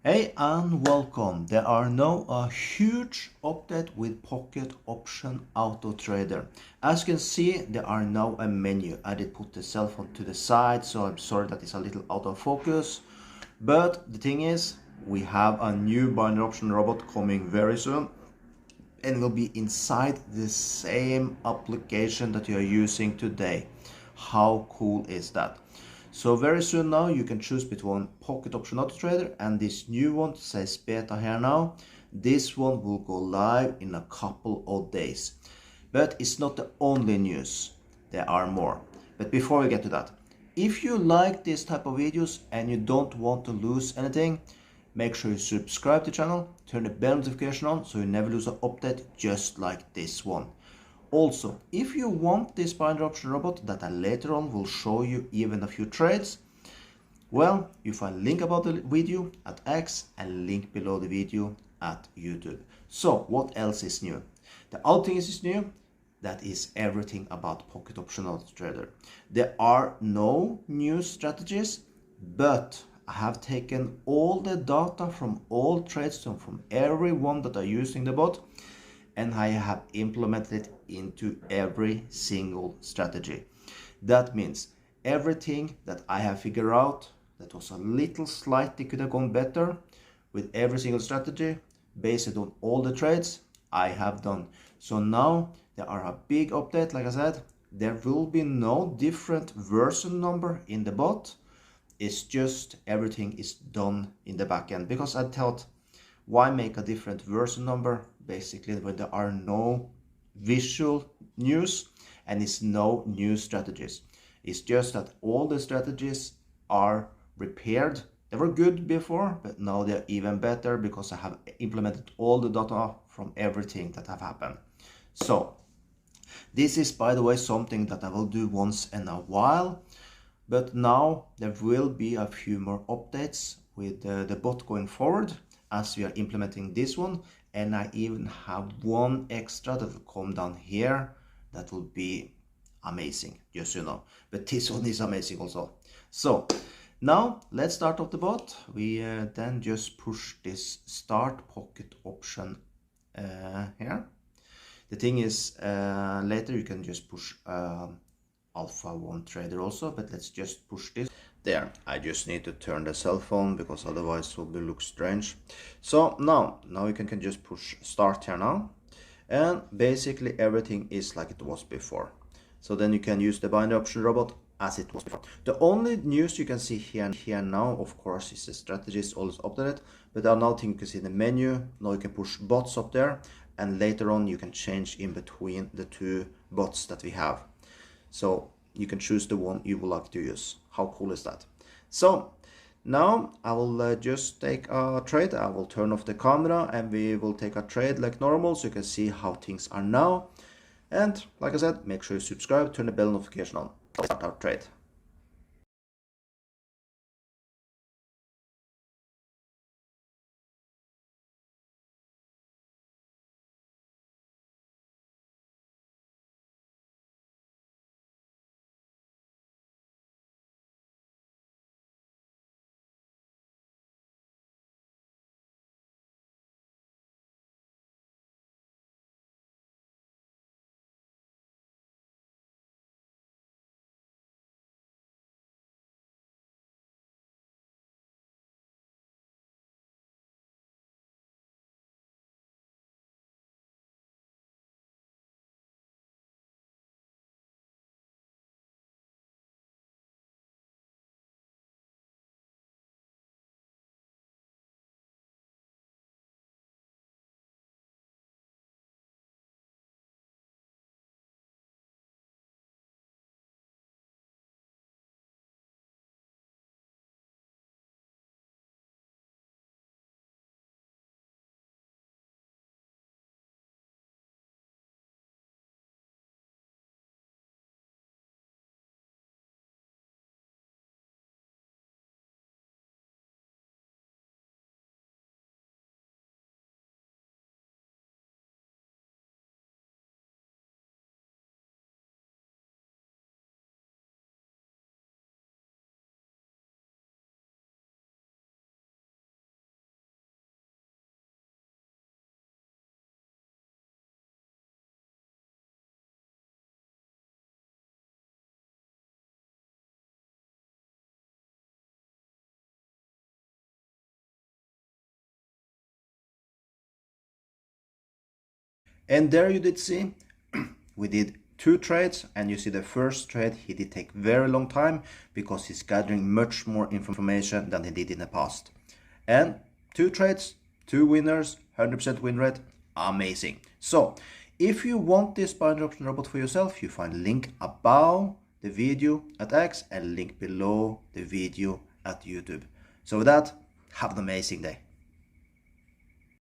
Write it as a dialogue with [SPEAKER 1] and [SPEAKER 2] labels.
[SPEAKER 1] Hey and welcome. There are now a huge update with Pocket Option Auto Trader. As you can see, there are now a menu. I did put the cell phone to the side, so I'm sorry that it's a little out of focus. But the thing is, we have a new binary option robot coming very soon and will be inside the same application that you are using today. How cool is that? So very soon now you can choose between Pocket Option Auto Trader and this new one, says beta here now. This one will go live in a couple of days. But it's not the only news. There are more. But before we get to that, if you like this type of videos and you don't want to lose anything, make sure you subscribe to the channel, turn the bell notification on so you never lose an update just like this one. Also, if you want this binary option robot that I later on will show you even a few trades, well, you find link about the video at X and link below the video at YouTube. So what else is new? The other thing is new. That is everything about Pocket Option Auto Trader. There are no new strategies, but I have taken all the data from all trades from everyone that are using the bot, and I have implemented it into every single strategy. That means everything that I have figured out that was a little slightly could have gone better with every single strategy based on all the trades I have done. So now there are a big update. Like I said, there will be no different version number in the bot. It's just everything is done in the backend, because I thought, why make a different version number basically when there are no visual news and it's no new strategies. It's just that all the strategies are repaired. They were good before, but now they're even better because I have implemented all the data from everything that have happened. So this is, by the way, something that I will do once in a while, but now there will be a few more updates with the bot going forward as we are implementing this one. And I even have one extra that will come down here that will be amazing, just so you know. But this one is amazing also. So now let's start off the bot. We then just push this start pocket option here. The thing is, later you can just push Alpha 1 Trader also, but let's just push this. There, I just need to turn the cell phone because otherwise it will look strange. So now you can just push start here now, and basically everything is like it was before. So then you can use the binary option robot as it was before. The only news you can see here now, of course, is the strategy is always updated, but another thing you can see in the menu, now you can push bots up there, and later on you can change in between the two bots that we have. So you can choose the one you would like to use. How cool is that? So now I will just take a trade. I will turn off the camera and we will take a trade like normal so you can see how things are now. And like I said, make sure you subscribe, turn the bell notification on. Start our trade. And there you did see, we did 2 trades, and you see the first trade, he did take very long time because he's gathering much more information than he did in the past. And 2 trades, 2 winners, 100% win rate, amazing. So if you want this binary option robot for yourself, you find link above the video at X and link below the video at YouTube. So with that, have an amazing day.